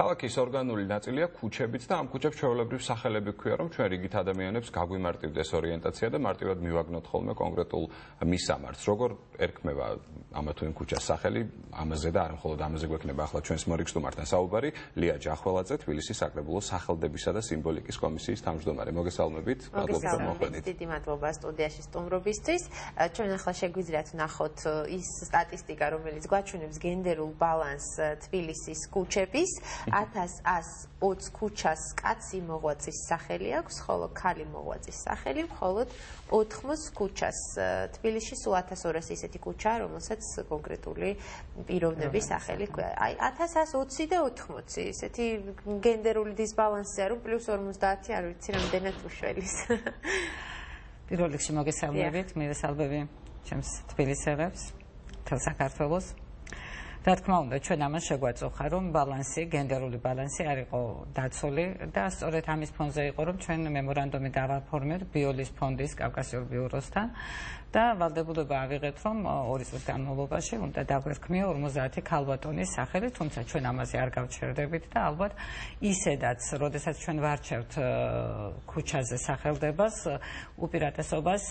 ქალაქის ორგანული ნაწილია ქუჩებიც და ამ ქუჩებს ჩვეულებრივ სახელები ქვია, რომ ჩვენ რიგით ადამიანებს გაგვიმარტივდეს ორიენტაცია და მარტივად მივაგნოთ ხოლმე კონკრეტულ მისამართს. როგორ ერქმევა ამა თუ იმ ქუჩას სახელი, ამაზე და არ მხოლოდ ამაზე გვექნება ახლა ჩვენს მორიგსტუმართან საუბარი, ლია ჯახველაძე, თბილისის საკრებულოს სახელდებისა და სიმბოლიკის კომისიის თავმჯდომარე. მოგესალმებით, მადლობა რომ მოხვედით. დიდი მადლობა სტუდიაში სტუმრობისთვის. ჩვენ ახლა შეგვიძლიათ ვნახოთ ის სტატისტიკა, რომელიც გვაჩვენებს გენდერულ ბალანსს თბილისის ქუჩების. 1120 ქუჩას კაცი მოღვაწის სახელი აქვს, ხოლო ქალი მოღვაწის სახელი მხოლოდ 80 ქუჩას. თბილისში სულ 1200 ისეთი ქუჩაა, რომელსაც კონკრეტული პიროვნების სახელი ქვია. აი 1120 და 80 ისეთი გენდერული დისბალანსია, რომ +50 არ ვიცი რამდენად უშველის. პირველ რიგში მოგესალმებით, მივესალმები ჩემს თბილისელებს, მთელ საქართველოს. რა თქმა უნდა, ჩვენ ამას შეგვაწუხა, რომ ბალანსი, გენდერული ბალანსი არ იყო დაცული და სწორედ ამის ფონზე იყო, რომ ჩვენ მემორანდუმი დავაფორმეთ ბიოლის ფონდის კავკასიურ ბიუროსთან და ვალდებულება ავიღეთ, რომ 2 წლის განმავლობაში უნდა დაგვერქმია 50 ქალბატონის სახელი, თუმცა ჩვენ ამაზე არ გავჩერდებით და ალბათ ისედაც, როდესაც ჩვენ ვარჩევთ ქუჩაზე სახელდებას, უპირატესობას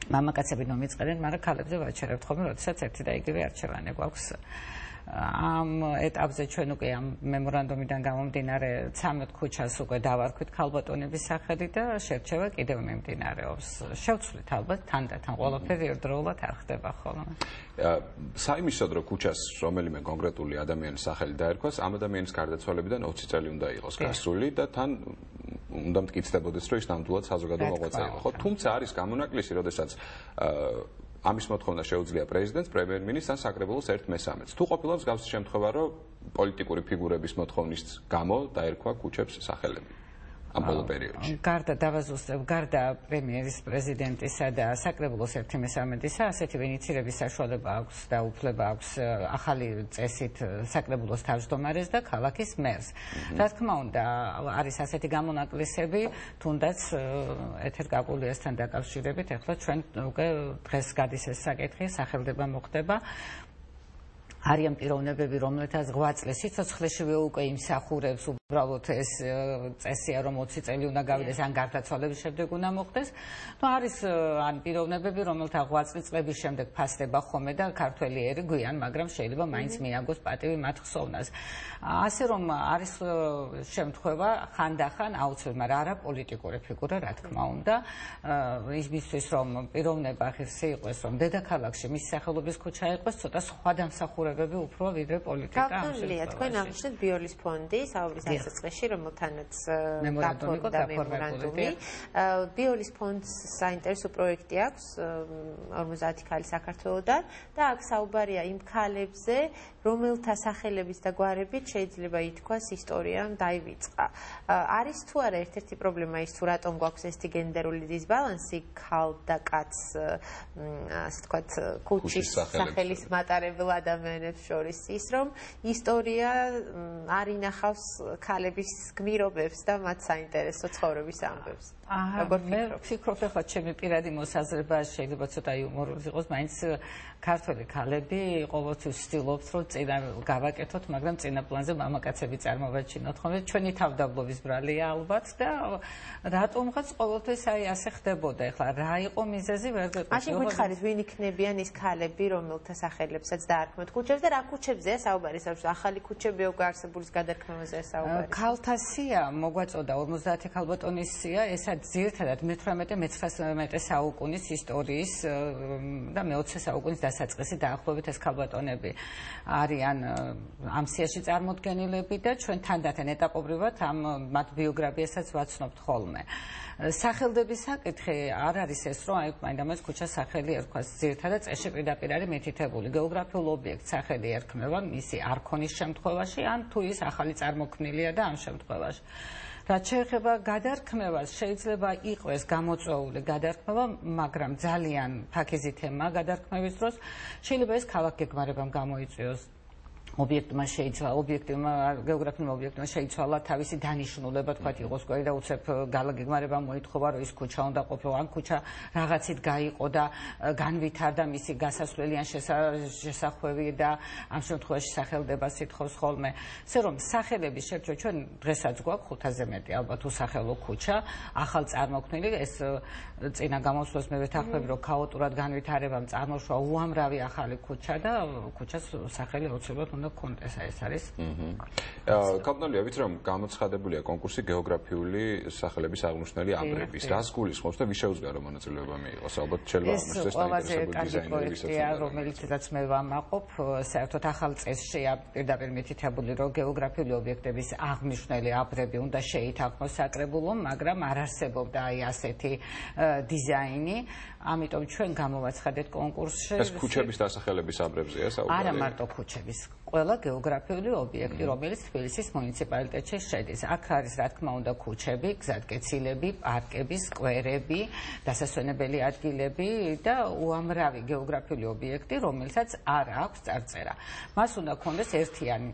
მამაკაცები მომიწყებენ, მაგრამ ქალებზე ვაჩერებთ ხოლმე, როდესაც ერთი და იგივე არჩევანი გვაქვს. ამ ეტაპზე ჩვენ უკვე ამ მემორანდუმიდან გამომდინარე 13 ქუჩას უკვე დავარქვით ქალბატონების სახელი და შერჩევა კიდევ მიმდინარეობს. შევცვლით ალბათ თანდათან ყველაფერი ერთდროულად არ ხდება ხოლმე. საიმისოდ რომ ქუჩას რომელიმე კონკრეტული ადამიანის სახელი დაერქვას, ამ ადამიანის გარდაცვალებიდან 20 წელი უნდა იყოს გასული და თან უნდა მტკიცდებოდეს, რომ ის ნამდვილად საზოგადო მოღვაწე იყო. ხო, თუმცა არის გამონაკლისი, როდესაც ამის მოთხოვნა შეუძლია პრეზიდენტს, პრემიერ-მინისტრს ან საკრებულოს 1/3-ს. თუ ყოფილა მსგავსი შემთხვევა, რომ პოლიტიკური ფიგურების მოთხოვნის გამო დაერქვა ქუჩებს სახელები ამ ბოლო პერიოდში. გარდა პრემიერის, პრეზიდენტისა და საკრებულოს 1/3-ისა, ასეთივე ინიციირების საშუალება აქვს და უფლება აქვს ახალი წესით საკრებულოს თავმჯდომარეს და ქალაქის მერს. რა თქმა უნდა, არის ასეთი გამონაკლისები, თუნდაც ეთერგაპულიასთან დაკავშირებით, ახლა ჩვენ უკვე დღეს გადის ეს საკითხი, სახელდება მოხდება. არიან პიროვნებები, რომელთაც 8 წლის სიცოცხლეშივე უკვე იმსახურებს, უბრალოდ ეს წესია, რომ 20 წელი უნდა გავიდეს, ან გარდაცვალების შემდეგ უნდა მოხდეს. არის ან პიროვნებები, რომელთა 8 წლების შემდეგ ფასდება ხოლმე და ქართველი ერი გვიან, მაგრამ შეიძლება მაინც მიაგოს პატივი მათ ხსოვნას. ასე რომ არის შემთხვევა ხანდახან აუცილებლად, მაგრამ არა პოლიტიკური ფიგურა, რა თქმა უნდა, იმისთვის რომ პიროვნება ღირსი იყოს, რომ დედაქალაქში მის სახელობის ქუჩა იყოს, ცოტა სხვა დამსახურებები უფრო ვიდრე პოლიტიკა ამ შემთხვევაში. თქვენ აღნიშნეთ ბიოლის ფონდი, საუბრის დასაწყისში, რომელთანაც დაფორმდა მემორანდუმი. ბიოლის ფონდს საინტერესო პროექტი აქვს 50 ქალი საქართველოდან და აქ საუბარია იმ ქალებზე, რომელთა სახელების და გვარებით შეიძლება ითქვას ისტორიამ დაივიწყა. არის თუ არა ერთ-ერთი პრობლემა ის, თუ რატომ გვაქვს ეს გენდერული დისბალანსი ქალ და კაც, ასე ვთქვათ, ქუჩის სახელის მატარებელ ადამიანებს შორის, ის რომ ისტორია არ ინახავს ქალების გმირობებს და მათ საინტერესო ცხოვრების ამბებს. მე ვფიქრობ, ახლა ჩემი პირადი მოსაზრება შეიძლება ცოტა იუმორული იყოს, მაინც ქართველი ქალები ყოველთვის ვცდილობთ, რომ წინა გავაკეთოთ, მაგრამ წინა პლანზე მამაკაცები წარმოვაჩინოთ ხოლმე. ჩვენი თავდაბლობის ბრალია ალბათ და რატომღაც ყოველთვის აი ასე ხდებოდა. ახლა რა იყო მიზეზი, ვერ გეტყვით. მაშინ გვითხარით, ვინ იქნებიან ის ქალები, რომელთა სახელებსაც დაარქმევთ ქუჩებს და რა ქუჩებზეა საუბარი? ახალი ქუჩები გაარსებულის გადარქმევაზეა საუბარი. ქალთა სია მოგვაწოდა 50 ქალბატონის სია, ესაც ძირითადად მე-18-მე-19 საუკუნის ისტორიის და მე-20 საუკუნის დასაწყისი დაახლოებით ეს ქალბატონები არიან ამ სიაში წარმოდგენილები და ჩვენ თანდათან ეტაპობრივად ამ მათ ბიოგრაფიასაც ვაცნობთ ხოლმე. სახელდების საკითხი არ არის ეს, რომ აი მაინდამაინც ქუჩას სახელი ერქვას. ძირითადად წესში პირდაპირ არის მითითებული. გეოგრაფიულ ობიექტს სახელი ერქმევა მისი არქონის შემთხვევაში, ან თუ ის ახალი წარმოქმნილია და ამ შემთხვევაში. რაც შეეხება გადარქმევას, შეიძლება იყოს გამოწვეული გადარქმევა, მაგრამ ძალიან ფაქიზი თემაა გადარქმევის დროს. შეიძლება ეს ქალაქგეგმარებამ გამოიწვიოს ობიექტმა შეიცვალა, გეოგრაფიულმა ობიექტმა შეიცვალა თავისი დანიშნულება, თქვათ იყოს კვერი და უცებ გალაგეგმარება მოითხოვა, რომ ის ქუჩა უნდა ყოფილიყო, ან ქუჩა რაღაცით გაიყო და განვითარდა მისი გასასვლელი ან შესახვევი და ამ შემთხვევაში სახელდება სიტყვის ხოლმე. ესე რომ სახელების შერჩევა ჩვენ დღესაც გვაქვს 500-ზე მეტი ალბათ უსახელო ქუჩა, ახალ წარმოქმნილი, ეს წინა გამოსვლას მე ვეთანხმები, რომ ქაოტურად განვითარებამ წარმოშვა უამრავი ახალი ქუჩა და ქუჩას სახელი აუცილებლად უნდა კონტეს ეს არის. კაპიტანია, ვიცი რომ გამოცხადებულია კონკურსი გეოგრაფიული სახელების აღმოჩნელი აბრების. რას გულისხმობს და ვის შეუძლია რომ მონაწილეობა მიიღოს? ალბათ შეიძლება ამასთეს დაინტერესებული დიზაინერებისაც, რომელიცაც მე ვამაყობ, საერთოდ ახალ წესშია პირდაპირ მითითებული, რომ გეოგრაფიული ობიექტების აღმნიშვნელი აბრები უნდა შეითანხმოს საკრებულომ, მაგრამ არ არსებობდა აი ასეთი დიზაინი. ამიტომ ჩვენ გამოვაცხადეთ კონკურსში. ეს ქუჩების დასახელების აბრებზეა საუბარი? არა მარტო ქუჩების, ყველა გეოგრაფიული ობიექტი, რომელიც თბილისის მუნიციპალიტეტში შედის. აქ არის რა თქმა უნდა ქუჩები, გზატკეცილები, პარკები, სკვერები, დასასვენებელი ადგილები და უამრავი გეოგრაფიული ობიექტი, რომელსაც არ აქვს წარწერა. მას უნდა ქონდეს ერთიანი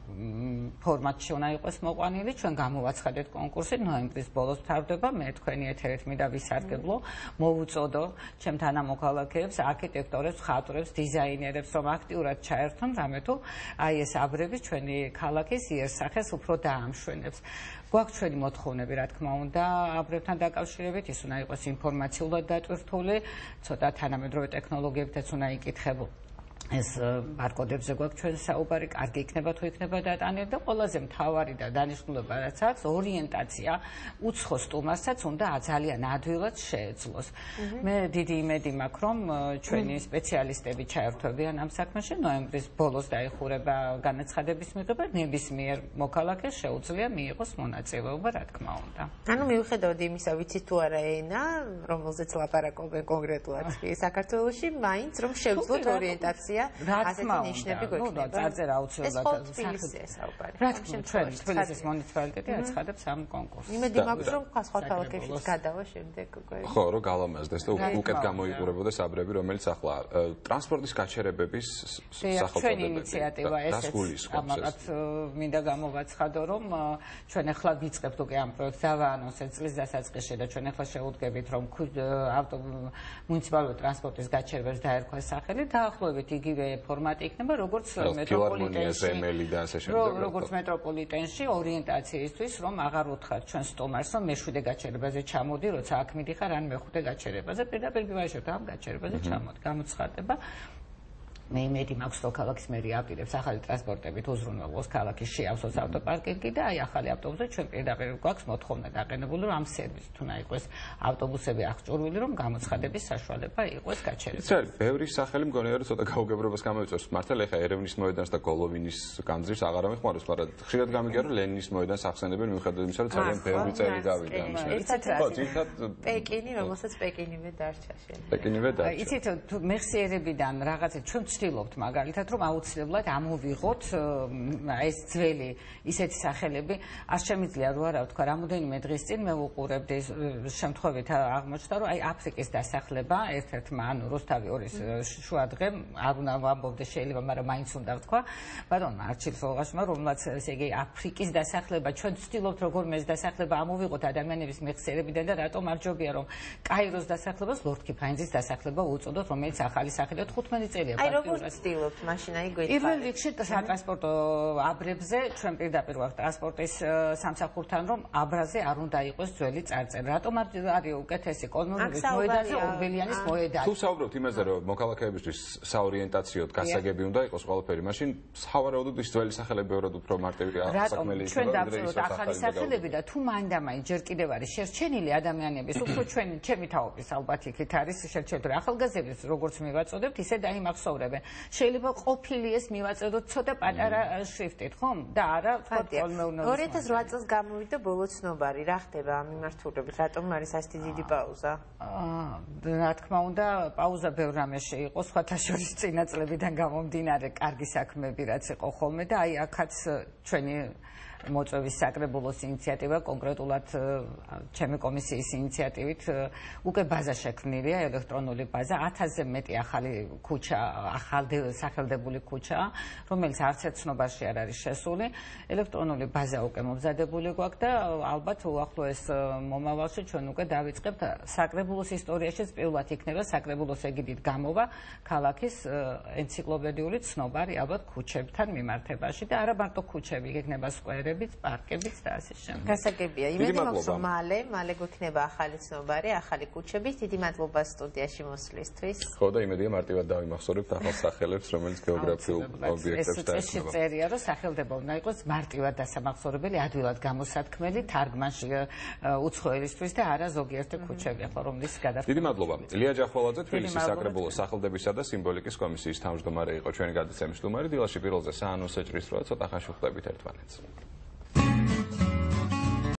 ფორმატში უნდა იყოს მოყვანილი. ჩვენ გამოვაცხადეთ კონკურსი, ნოემბრის ბოლოს მთავრდება. მე თქვენი ეთერით მინდა ვისარგებლო, მოვუწოდო ჩემ თანამოქალაქეებს, არქიტექტორებს, ხატრებს, დიზაინერებს, რომ აქტიურად ჩაერთონ, რამე თუ აი ეს აბრები ჩვენი ქალაქის იერსახეს უფრო დაამშვენებს. გვაქვს ჩვენი მოთხოვნები, რა თქმა უნდა, აბრებთან დაკავშირებით, ის უნდა იყოს ინფორმაციულად დატვირთული, ცოტა თანამედროვე ტექნოლოგიებითაც უნდა იკითხებო. ეს ბარკოდებზე გვაქვს ჩვენ საუბარი, კარგი იქნება თუ იქნება დატანილი და ყველაზე მთავარი და დანიშნულება რაც აქვს, ორიენტაცია უცხო სტუმარსაც უნდა ძალიან ადვილად შეეძლოს. მე დიდი იმედი მაქვს, რომ ჩვენი სპეციალისტები ჩაერთვებიან ამ საქმეში, ნოემბრის ბოლოს დაიხურება განაცხადების მიღება, ნებისმიერ მოქალაქეს შეუძლია მიიღოს მონაწილეობა, რა თქმა უნდა. ანუ მიუხედავად იმისა, ვიცით თუ არა ენა, რომელზეც ლაპარაკობენ კონკრეტულად საქართველოში, მაინც რომ შევძლოთ ორიენტაცია ასეთი ნიშნები გვექნება. წარწერა აუცილებლად თბილისია საუბარი. რა თქმა უნდა, ჩვენ თბილისის მუნიციპალიტეტი აცხადებს ამ კონკურსს. იმედი მაქვს, რომ სხვა ქალაქებშიც გადავა შემდეგ უკვე. ხო, რომ galomazdes და უკეთ გამოიყურებოდეს აბრები, რომელიც ახლა ტრანსპორტის გაჩერებების სახელწოდებები. ჩვენი ინიციატივა ესეც. ამაყად მინდა გამოვაცხადო, რომ ჩვენ ახლა ვიწყებთ უკვე ამ პროექტს დავაანონსეთ წლის დასაწყისში და ჩვენ ახლა შევუდგებით, რომ მუნიციპალური ტრანსპორტის გაჩერებას დაერქვა სახელი, დაახლოებით იგივე ფორმატი იქნება, როგორც მეტროპოლიტენში ორიენტაციისთვის, რომ აღარ უთხრათ ჩვენ სტუმარს, რომ მეშვიდე გაჩერებაზე ჩამოდი, როცა აქ მიდიხარ, ან მეხუთე გაჩერებაზე, პირდაპირ გივაჟებთ ამ გაჩერებაზე ჩამოდი. გამოცხადება მე იმედი მაქვს, რომ ქალაქის მერი აპირებს ახალი ტრანსპორტებით უზრუნველყოს ქალაქის შეავსოს ავტოპარკინგი და აი ახალი ავტობუსები ჩვენ პირდაპირ გვაქვს მოთხოვნა დაყენებული, რომ ამ სერვისით უნდა იყოს ავტობუსები აღჭურვილი, რომ გამოცხადების საშუალება იყოს გაჩერებული. ეს არის ბევრი სახელი მგონია, რომ ცოტა გაუგებრობას გამოიწვევს. მართალ ეხა ერევნის მოედანს და გოლოვინის განძირს აღარ ამეხმაროს, მაგრამ ხშირად გამიგია, რომ ლენინის მოედანს ახსენებენ მიუხედავად იმისა, რომ ძალიან ბევრი წელი გავიდა ამ შემთხვევაში. პეკინი, რომელსაც პეკინივე დარჩა შენ. პეკინივე დარჩა. იცით, მეხსიერებიდან რაღაცა ჩვენ ვცდილობთ მაგალითად, რომ აუცილებლად ამოვიღოთ ეს ძველი ისეთი სახელები, არ შემიძლია რო არა ვთქვა, რამოდენიმე დღის წინ მე ვუყურებდი შემთხვევით აღმოჩნდა, რომ აი აფრიკის დასახლება ერთ-ერთმა, ანუ რუსთავი ორის შუადღემ, არ უნდა ვამბობდე შეიძლება, მაგრამ მაინც უნდა ვთქვა, ბატონმა არჩილ სოლღაშმა, რომელმაც ესე იგი აფრიკის დასახლება, ჩვენ ვცდილობთ როგორმე ეს დასახლება ამოვიღოთ ადამიანების მეხსიერებიდან და რატომ არ ჯობია, რომ კაიროს დასახლებას ლორდ კიფაინძის დასახლება უწოდოთ, რომელიც ახალი სახელი 15 წელია. როგორც ვცდილობთ, მაშინ აი გვეთხარით. პირველ რიგში სატრანსპორტო აბრებზე ჩვენ პირდაპირ ვახთ ტრანსპორტის სამსახურთან, რომ აბრაზე არ უნდა იყოს ძველი წარწერა. რატომ არის უკეთესი კოლმეურების მოედანზე ორბელიანის მოედანი? თუ საუბრობთ იმაზე, რომ მოქალაქეებისთვის საორიენტაციოდ გასაგები უნდა იყოს ყველაფერი, მაშინ სავარაუდოდ ის ძველი სახელები ბევრად უფრო მარტივი საქმელი იქნება. ჩვენ დავწეროთ ახალი სახელები და თუ მანდამაინც ჯერ კიდევ არის შერჩენილი ადამიანების, უფრო ჩემი თაობის ალბათ იქით არის შერჩენილი ახალგაზრდების, როგორც მივაწოდებთ, ისე დაიმახსოვრებენ. შეიძლება ყოფილი ეს მივაწოდოთ ცოტა პატარა შრიფტით, ხომ? და არა ვთქვათ კოლმეურნობის. 2008 წელს გამოვიდა ბოლო ცნობარი. რა ხდება ამ მიმართულებით? რატომ არის ასეთი დიდი პაუზა? რა თქმა უნდა, პაუზა ბევრ რამეში იყო, სხვათა შორის წინა წლებიდან გამომდინარე კარგი საქმეები რაც იყო ხოლმე და აი აქაც ჩვენი მოწვევის საკრებულოს ინიციატივა, კონკრეტულად ჩემი კომისიის ინიციატივით უკვე ბაზა შექმნილია, ელექტრონული ბაზა, 1000-ზე მეტი ახალი ქუჩა, სახელდებული ქუჩა, რომელიც არც ერთ ცნობაში არ არის შესული. ელექტრონული ბაზა უკვე მომზადებული გვაქვს და ალბათ უახლოეს მომავალში ჩვენ უკვე დავიწყებთ საკრებულოს ისტორიაშიც პირველად იქნება საკრებულოს ეგიდით გამოვა ქალაქის ენციკლოპედიური ცნობარი ალბათ ქუჩებთან მიმართებაში და არა მარტო ქუჩები, იქნება სკვერებიც, პარკებიც და ასე შემდეგ. გასაგებია. იმედი მაქვს, რომ მალე გვექნება ახალი ცნობარი, ახალი ქუჩები. დიდი მადლობა სტუდიაში მოსვლისთვის. ხო და იმედია მარტივად დავიმახსოვრებთ ახალ სახელებს, რომელიც გეოგრაფიულ ობიექტებს დაესწრება. ეს წერია, რომ სახელდება უნდა იყოს მარტივად დასამახსოვრებელი, ადვილად გამოსათქმელი, თარგმანში უცხოელისთვის და არა ზოგიერთი ქუჩები, ხო, რომლის გადაფრთხილება. დიდი მადლობა. ლია ჯახვალაძე, თბილისის საკრებულოს სახელდებისა და სიმბოლიკის კომისიის თავმჯდომარე იყო ჩვენი გადაცემის სტუმარი. დილაში პირველზე საანონსო ჭრის როა ცოტა ხანში ხვდებით ერთმანეთს.